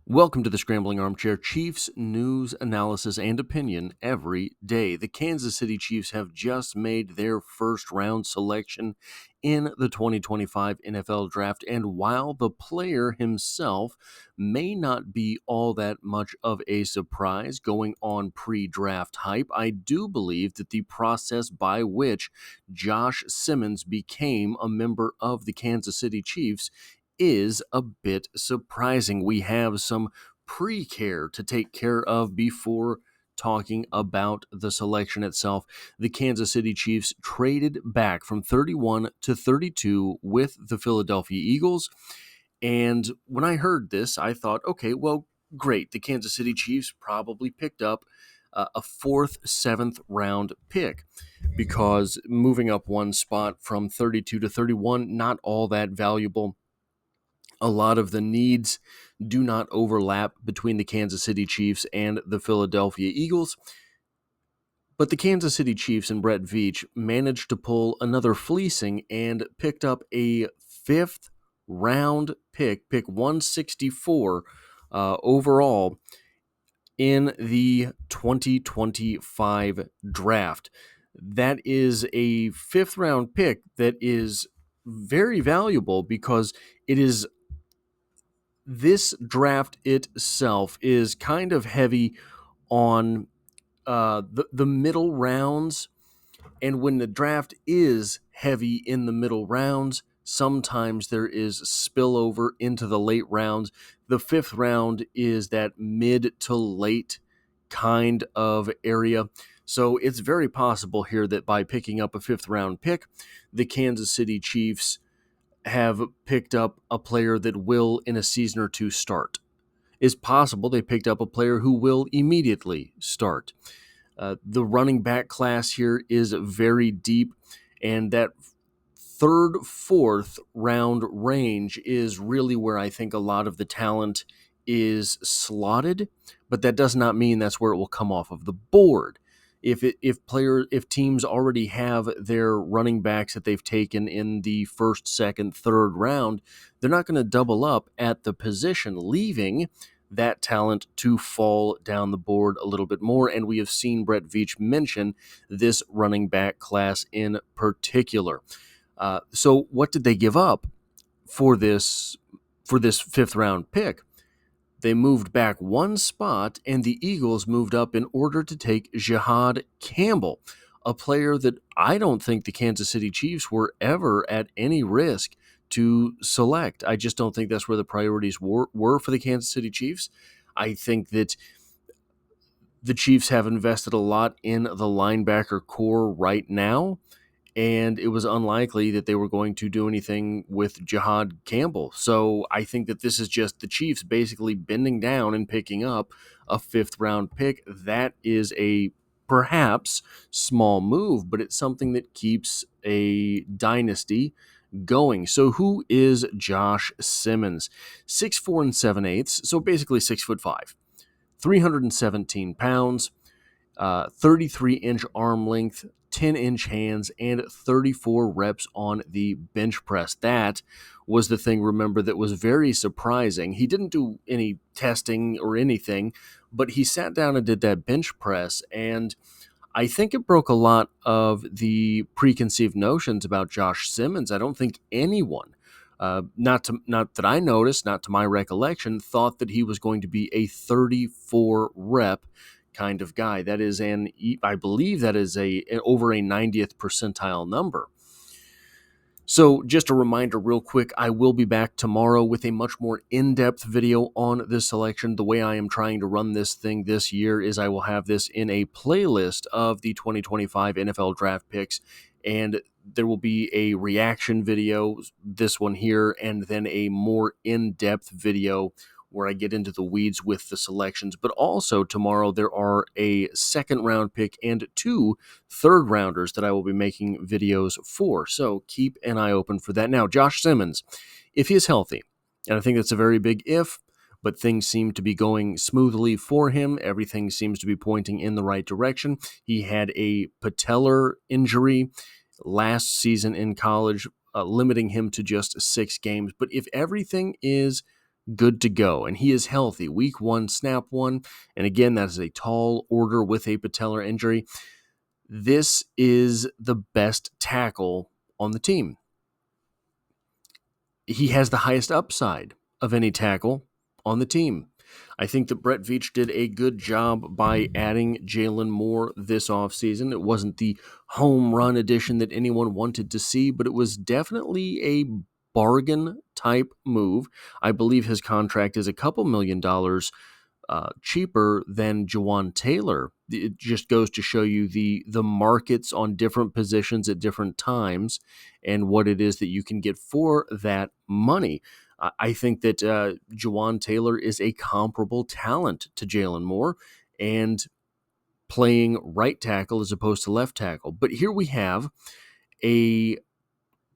Welcome to the Scrambling Armchair, Chiefs news, analysis, and opinion every day. The Kansas City Chiefs have just made their first round selection in the 2025 NFL Draft, and while the player himself may not be all that much of a surprise going on pre-draft hype, I do believe that the process by which Josh Simmons became a member of the Kansas City Chiefs is a bit surprising. We have some pre-care to take care of before talking about the selection itself. The Kansas City Chiefs traded back from 31 to 32 with the Philadelphia Eagles. And when I heard this, I thought, okay, well, great. The Kansas City Chiefs probably picked up a fourth, seventh round pick, because moving up one spot from 32 to 31, not all that valuable. A lot of the needs do not overlap between the Kansas City Chiefs and the Philadelphia Eagles. But the Kansas City Chiefs and Brett Veach managed to pull another fleecing and picked up a fifth round pick 164 overall in the 2025 draft. That is a fifth round pick that is very valuable because this draft itself is kind of heavy on the middle rounds. And when the draft is heavy in the middle rounds, sometimes there is spillover into the late rounds. The fifth round is that mid to late kind of area. So it's very possible here that by picking up a fifth round pick, the Kansas City Chiefs have picked up a player that will, in a season or two, start. It's possible they picked up a player who will immediately start. The running back class here is very deep, and that third, fourth round range is really where I think a lot of the talent is slotted, but that does not mean that's where it will come off of the board. If teams already have their running backs that they've taken in the first, second, third round, they're not going to double up at the position, leaving that talent to fall down the board a little bit more. And we have seen Brett Veach mention this running back class in particular. So what did they give up for this fifth round pick? They moved back one spot, and the Eagles moved up in order to take JoeH Campbell, a player that I don't think the Kansas City Chiefs were ever at any risk to select. I just don't think that's where the priorities were for the Kansas City Chiefs. I think that the Chiefs have invested a lot in the linebacker core right now, and it was unlikely that they were going to do anything with JoeH Campbell. So I think that this is just the Chiefs basically bending down and picking up a fifth round pick. That is a perhaps small move, but it's something that keeps a dynasty going. So who is Josh Simmons? 6'4" and 7/8", so basically 6'5", 317 pounds, 33-inch arm length, 10-inch hands, and 34 reps on the bench press. That was the thing, remember, that was very surprising. He didn't do any testing or anything, but he sat down and did that bench press, and I think it broke a lot of the preconceived notions about Josh Simmons. I don't think anyone, not that I noticed, not to my recollection, thought that he was going to be a 34 rep kind of guy. That is I believe that is over a 90th percentile number. So just a reminder real quick, I will be back tomorrow with a much more in-depth video on this selection. The way I am trying to run this thing this year is I will have this in a playlist of the 2025 NFL draft picks, and there will be a reaction video, this one here, and then a more in-depth video where I get into the weeds with the selections. But also tomorrow there are a second round pick and 2 third rounders that I will be making videos for. So keep an eye open for that. Now, Josh Simmons, if he is healthy, and I think that's a very big if, but things seem to be going smoothly for him. Everything seems to be pointing in the right direction. He had a patellar injury last season in college, limiting him to just 6 games. But if everything is good to go, and he is healthy. Week 1, snap 1, and again, that is a tall order with a patellar injury. This is the best tackle on the team. He has the highest upside of any tackle on the team. I think that Brett Veach did a good job by adding Jalen Moore this offseason. It wasn't the home run addition that anyone wanted to see, but it was definitely a bargain type move. I believe his contract is a couple $1,000,000 cheaper than Jawan Taylor. It just goes to show you the markets on different positions at different times and what it is that you can get for that money. I think that Jawan Taylor is a comparable talent to Jalen Moore and playing right tackle as opposed to left tackle. But here we have a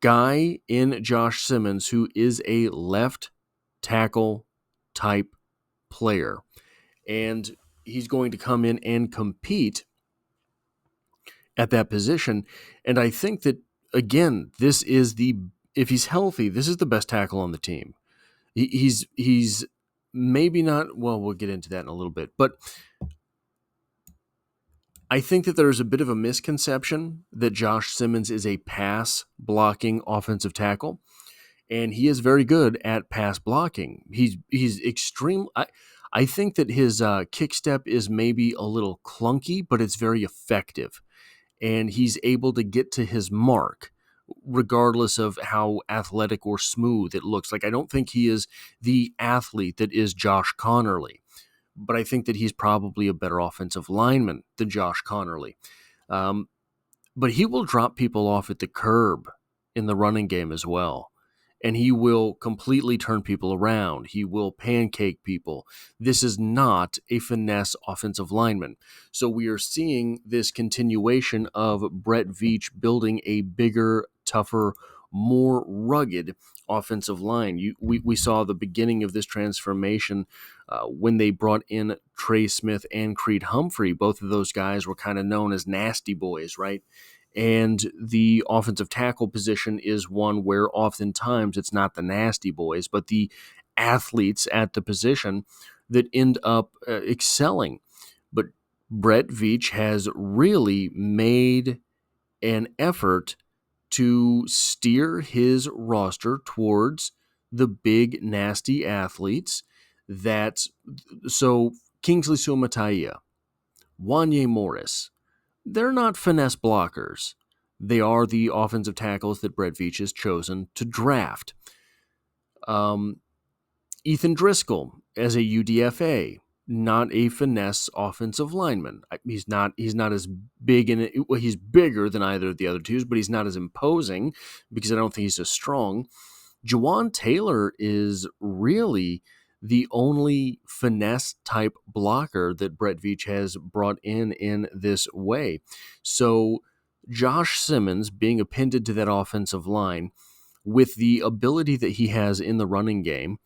guy in Josh Simmons who is a left tackle type player. And he's going to come in and compete at that position. And I think that, again, this is if he's healthy, this is the best tackle on the team. He's maybe not, well, we'll get into that in a little bit, but I think that there's a bit of a misconception that Josh Simmons is a pass blocking offensive tackle. And he is very good at pass blocking. He's extreme. I think that his kick step is maybe a little clunky, but it's very effective. And he's able to get to his mark, regardless of how athletic or smooth it looks. Like, I don't think he is the athlete that is Josh Conerly, but I think that he's probably a better offensive lineman than Josh Conerly. But he will drop people off at the curb in the running game as well. And he will completely turn people around. He will pancake people. This is not a finesse offensive lineman. So we are seeing this continuation of Brett Veach building a bigger, tougher, more rugged offensive line. We saw the beginning of this transformation when they brought in Trey Smith and Creed Humphrey. Both of those guys were kind of known as nasty boys, right? And the offensive tackle position is one where oftentimes it's not the nasty boys, but the athletes at the position that end up excelling. But Brett Veach has really made an effort to steer his roster towards the big, nasty athletes. So Kingsley Suamataia, Wanye Morris, they're not finesse blockers. They are the offensive tackles that Brett Veach has chosen to draft. Ethan Driscoll as a UDFA, not a finesse offensive lineman. He's not as big in it. Well, he's bigger than either of the other two, but he's not as imposing because I don't think he's as strong. Jawan Taylor is really the only finesse type blocker that Brett Veach has brought in this way. So Josh Simmons being appended to that offensive line with the ability that he has in the running game,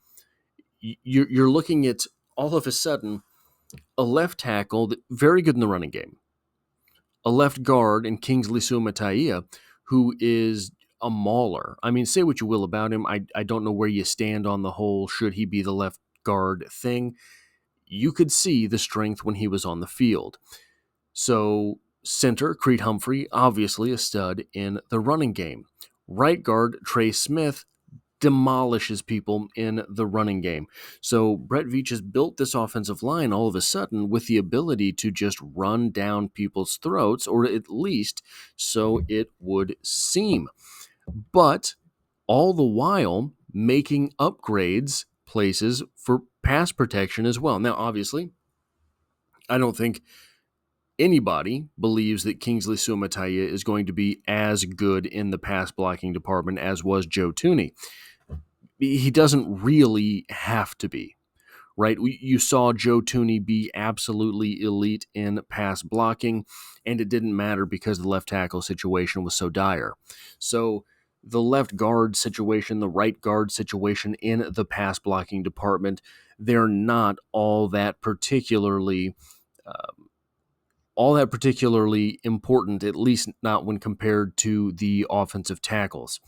you're looking at all of a sudden a left tackle that very good in the running game, a left guard in Kingsley Suamataia who is a mauler. I mean, say what you will about him. I don't know where you stand on the whole should he be the left guard thing. You could see the strength when he was on the field. So center, Creed Humphrey, obviously a stud in the running game. Right guard, Trey Smith, demolishes people in the running game. So Brett Veach has built this offensive line all of a sudden with the ability to just run down people's throats, or at least so it would seem. But all the while making upgrades places for pass protection as well. Now, obviously, I don't think anybody believes that Kingsley Suamataia is going to be as good in the pass blocking department as was Joe Thuney. He doesn't really have to be, right? You saw Joe Thuney be absolutely elite in pass blocking, and it didn't matter because the left tackle situation was so dire. So the left guard situation, the right guard situation in the pass blocking department, they're not all that particularly important, at least not when compared to the offensive tackles.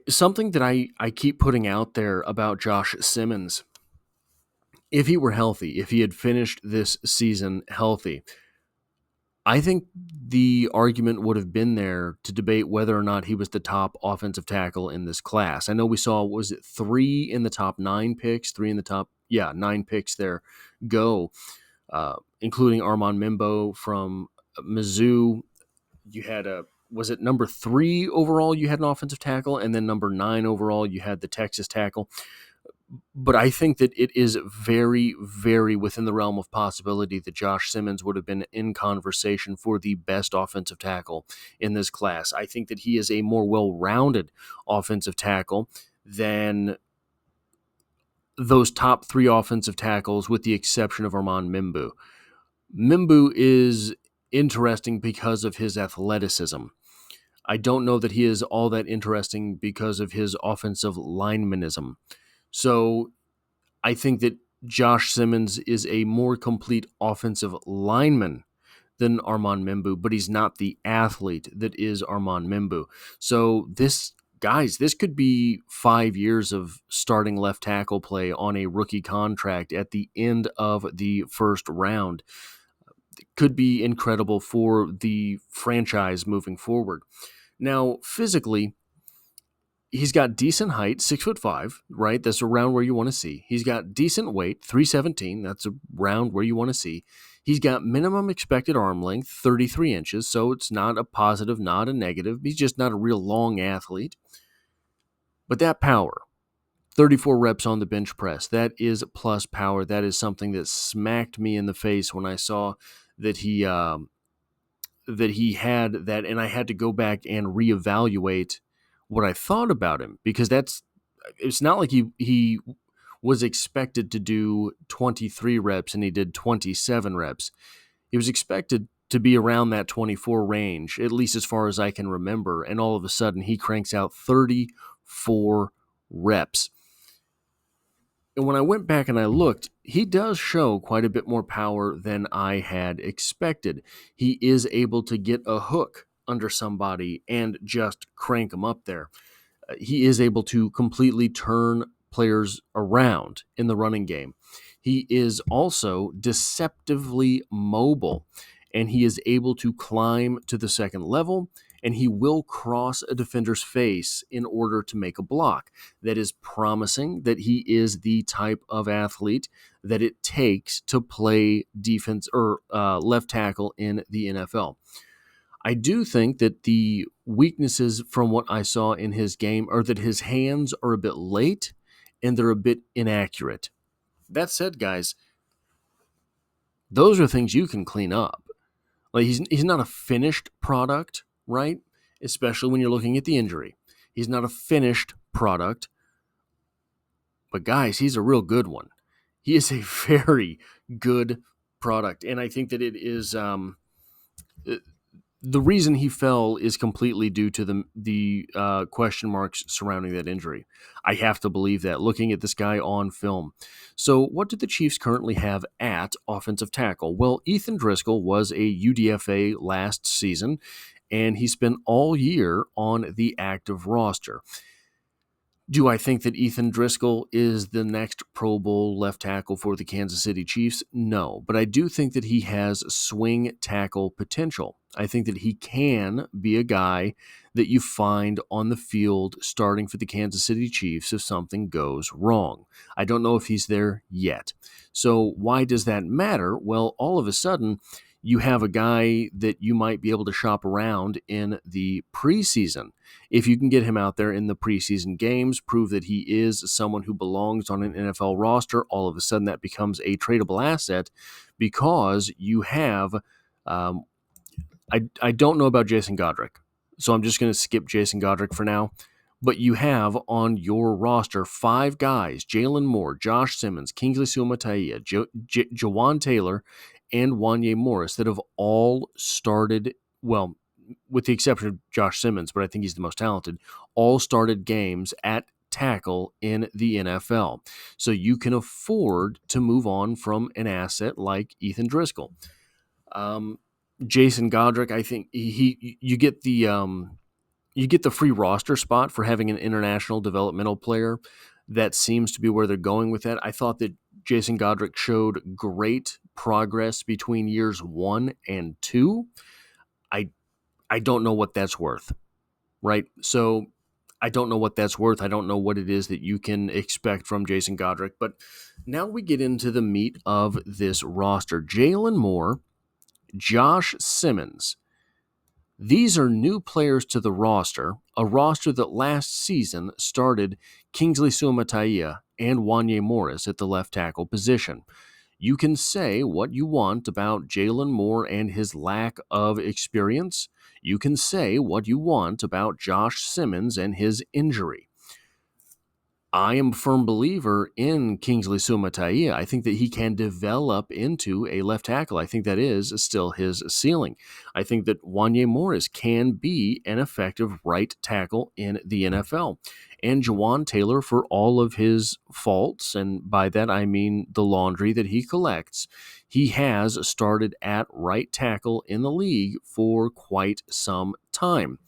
Something that I keep putting out there about Josh Simmons, if he were healthy, if he had finished this season healthy, I think the argument would have been there to debate whether or not he was the top offensive tackle in this class. I know we saw, was it 3 in the top 9 picks, 3 in the top, 9 picks there go, including Armand Mimbo from Mizzou. You had was it number 3 overall you had an offensive tackle, and then number 9 overall you had the Texas tackle. But I think that it is very, very within the realm of possibility that Josh Simmons would have been in conversation for the best offensive tackle in this class. I think that he is a more well-rounded offensive tackle than those top 3 offensive tackles, with the exception of Armand Mimbu. Mimbu is interesting because of his athleticism. I don't know that he is all that interesting because of his offensive linemanism. So I think that Josh Simmons is a more complete offensive lineman than Armand Mimbu, but he's not the athlete that is Armand Mimbu. So this could be 5 years of starting left tackle play on a rookie contract at the end of the first round. It could be incredible for the franchise moving forward. Now, physically, he's got decent height, 6'5", right? That's around where you want to see. He's got decent weight, 317. That's around where you want to see. He's got minimum expected arm length, 33 inches. So it's not a positive, not a negative. He's just not a real long athlete. But that power, 34 reps on the bench press, that is plus power. That is something that smacked me in the face when I saw that he had that, and I had to go back and reevaluate what I thought about him, because it's not like he was expected to do 23 reps and he did 27 reps. He was expected to be around that 24 range, at least as far as I can remember, and all of a sudden he cranks out 34 reps. And when I went back and I looked, he does show quite a bit more power than I had expected. He is able to get a hook under somebody and just crank them up there. He is able to completely turn players around in the running game. He is also deceptively mobile, and he is able to climb to the second level, and he will cross a defender's face in order to make a block. That is promising that he is the type of athlete that it takes to play defense or left tackle in the NFL. I do think that the weaknesses from what I saw in his game are that his hands are a bit late and they're a bit inaccurate. That said, guys, those are things you can clean up. Like he's not a finished product, right? Especially when you're looking at the injury. He's not a finished product. But guys, he's a real good one. He is a very good product. And I think that it is the reason he fell is completely due to the question marks surrounding that injury. I have to believe that, looking at this guy on film. So what do the Chiefs currently have at offensive tackle? Well, Ethan Driscoll was a UDFA last season, and he spent all year on the active roster. Do I think that Ethan Driscoll is the next Pro Bowl left tackle for the Kansas City Chiefs? No, but I do think that he has swing tackle potential. I think that he can be a guy that you find on the field starting for the Kansas City Chiefs if something goes wrong. I don't know if he's there yet. So why does that matter? Well, all of a sudden, you have a guy that you might be able to shop around in the preseason. If you can get him out there in the preseason games, prove that he is someone who belongs on an NFL roster, all of a sudden that becomes a tradable asset, because you have, I don't know about Jason Godric, so I'm just going to skip Jason Godric for now. But you have on your roster 5 guys: Jalen Moore, Josh Simmons, Kingsley Suamataia, Jawan Taylor, and Wanye Morris, that have all started, well, with the exception of Josh Simmons, but I think he's the most talented, all started games at tackle in the NFL. So you can afford to move on from an asset like Ethan Driscoll. Jason Godric, I think you get the you get the free roster spot for having an international developmental player. That seems to be where they're going with that. I thought that Jason Godric showed great progress between years 1 and 2. I don't know what that's worth, right? So I don't know what that's worth. I don't know what it is that you can expect from Jason Godric. But now we get into the meat of this roster. Jalen Moore, Josh Simmons. These are new players to the roster, a roster that last season started Kingsley Suamataia and Wanye Morris at the left tackle position. You can say what you want about Jalen Moore and his lack of experience. You can say what you want about Josh Simmons and his injury. I am a firm believer in Kingsley Suamataia. I think that he can develop into a left tackle. I think that is still his ceiling. I think that Wanye Morris can be an effective right tackle in the NFL. And Jawaan Taylor, for all of his faults, and by that I mean the laundry that he collects, he has started at right tackle in the league for quite some time.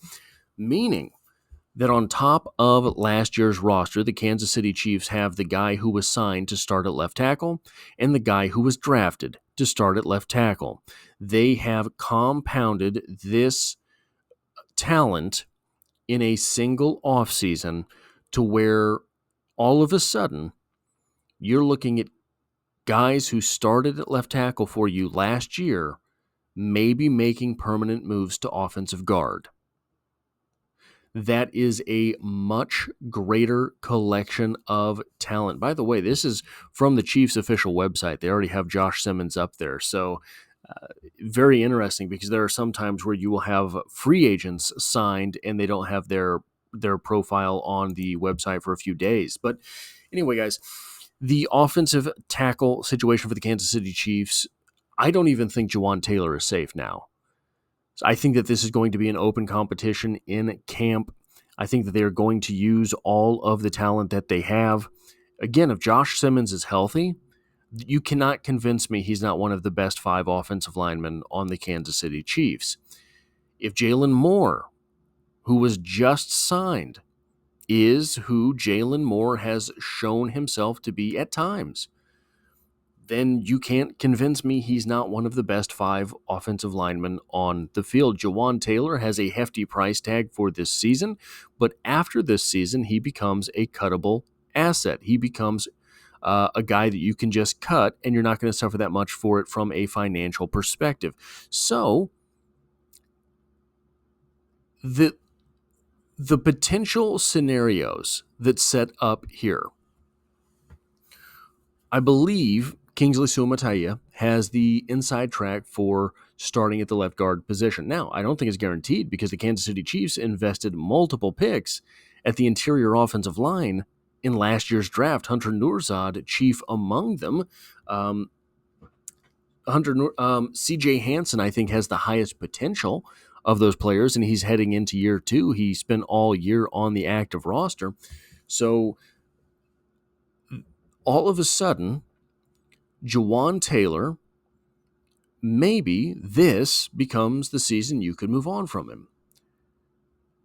Meaning that on top of last year's roster, the Kansas City Chiefs have the guy who was signed to start at left tackle and the guy who was drafted to start at left tackle. They have compounded this talent in a single offseason to where all of a sudden you're looking at guys who started at left tackle for you last year maybe making permanent moves to offensive guard. That is a much greater collection of talent. By the way, this is from the Chiefs official website. They already have Josh Simmons up there. So very interesting, because there are some times where you will have free agents signed and they don't have their profile on the website for a few days. But anyway, guys, the offensive tackle situation for the Kansas City Chiefs, I don't even think Jawaan Taylor is safe now. I think that this is going to be an open competition in camp. I think that they are going to use all of the talent that they have. Again, if Josh Simmons is healthy, you cannot convince me he's not one of the best 5 offensive linemen on the Kansas City Chiefs. If Jalen Moore, who was just signed, is who Jalen Moore has shown himself to be at times, then you can't convince me he's not one of the best 5 offensive linemen on the field. Jawaan Taylor has a hefty price tag for this season, but after this season, he becomes a cuttable asset. He becomes a guy that you can just cut, and you're not going to suffer that much for it from a financial perspective. So the potential scenarios that set up here, I believe Kingsley Suamataia has the inside track for starting at the left guard position. Now, I don't think it's guaranteed, because the Kansas City Chiefs invested multiple picks at the interior offensive line in last year's draft. Hunter Nourzad, chief among them. CJ Hansen, I think, has the highest potential of those players, and he's heading into year 2. He spent all year on the active roster. So all of a sudden, Jawaan Taylor, maybe this becomes the season you could move on from him.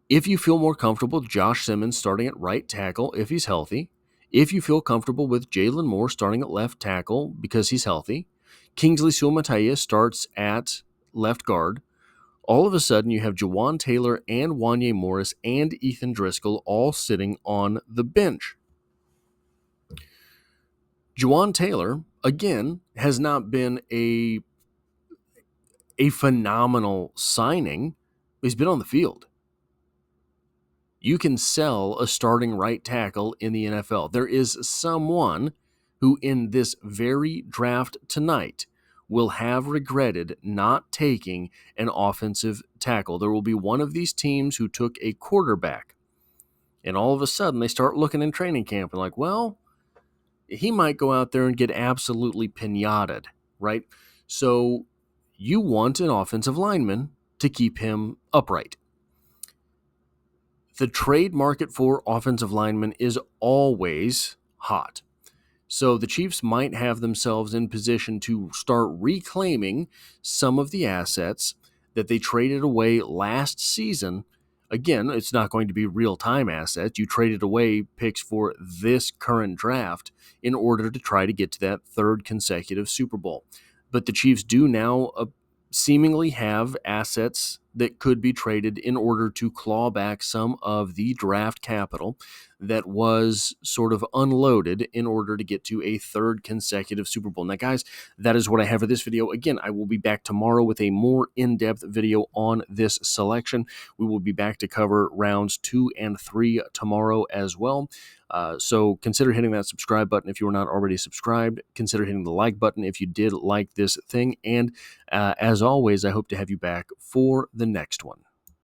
If you feel more comfortable with Josh Simmons starting at right tackle if he's healthy, if you feel comfortable with Jalen Moore starting at left tackle because he's healthy, Kingsley Suamataia starts at left guard, all of a sudden you have Jawaan Taylor and Wanye Morris and Ethan Driscoll all sitting on the bench. Jawaan Taylor, again, has not been a phenomenal signing. He's been on the field. You can sell a starting right tackle in the NFL. There is someone who in this very draft tonight will have regretted not taking an offensive tackle. There will be one of these teams who took a quarterback, and all of a sudden they start looking in training camp and like, well, he might go out there and get absolutely piñated, right? So you want an offensive lineman to keep him upright. The trade market for offensive linemen is always hot. So the Chiefs might have themselves in position to start reclaiming some of the assets that they traded away last season. again, it's not going to be real-time assets. You traded away picks for this current draft in order to try to get to that third consecutive Super Bowl. But the Chiefs do now seemingly have assets that could be traded in order to claw back some of the draft capital that was sort of unloaded in order to get to a third consecutive Super Bowl. Now, guys, that is what I have for this video. Again, I will be back tomorrow with a more in-depth video on this selection. We will be back to cover rounds 2 and 3 tomorrow as well. So consider hitting that subscribe button if you are not already subscribed. Consider hitting the like button if you did like this thing. And as always, I hope to have you back for the next one.